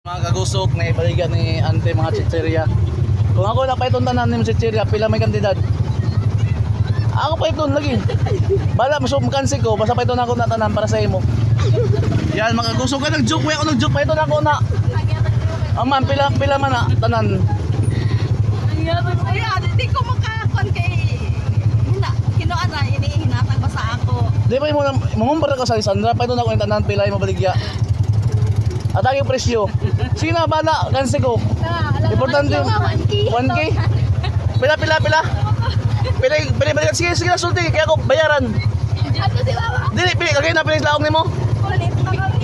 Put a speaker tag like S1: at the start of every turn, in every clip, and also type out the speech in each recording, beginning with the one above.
S1: Mga kagusok na ibaligan ni ante mga chicheria. Kung ako na pa itong tanan ni chicheria, pila may kandidat. Ako pa itong lagi. Bala, masumkansi ko, basta pa ito na ako natanan para sa imo. Yan, mga kagusok ka, nag-joke pa ako, nag-joke pa ito na ako na. Man, pila man na, tanan.
S2: Hindi ko makakon kay kinuan na inihinatag ba sa ako.
S1: Di ba mo mangumpara ka sa Sandra, pa ito na ako yung tanan, pila yung mabaligya. At ang presyo. Sige na, bala, kansi ko. Importante. 1K? Pila. Pila. Sige na, sulti. Kaya ako bayaran. Dili, kagaya na pinislaong ni mo.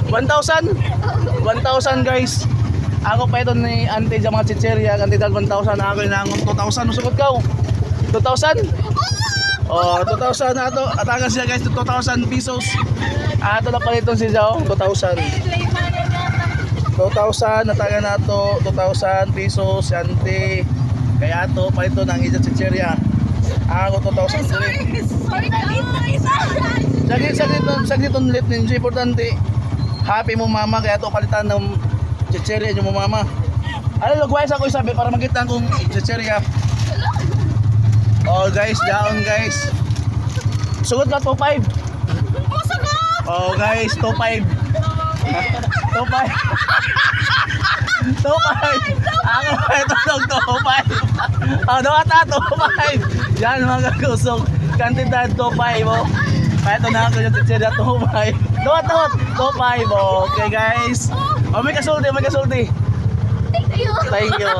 S1: 1,000? 1,000 guys. Ako pa ito ni ante sa mga chicheria. Kantidad 1,000. Ako yung nangon 2,000. Masukot ka. 2,000? Oh, 2,000 na ito. Atagan siya guys, 2,000 pesos. Ato na pala itong si Zhao, 2,000. 2,000, nataga na to, 2,000 pesos, ante. Kaya to, pa ito ng isang chicheria. Ako 2,000 ulit.
S2: Sorry na
S1: Saglit on lit ninja, importante. Happy mo mama, kaya to palitan ng chicheria nyo mo mama. Ano, lagwais ako isabi para makita kong chicheria. Oh guys, down guys. Sugod ka 2,500. Oh guys, 2,500. 2,500. 2,500. Ako pa ito ng 2,500. Oh, dawata 2,500. Yan mga kakusok. Kantidad 2,500. Oh. Kaya ito na ako yung chicheria 2,500. Dawat 2,500. Okay guys. Oh, may kasulti.
S2: Thank you.
S1: Thank you.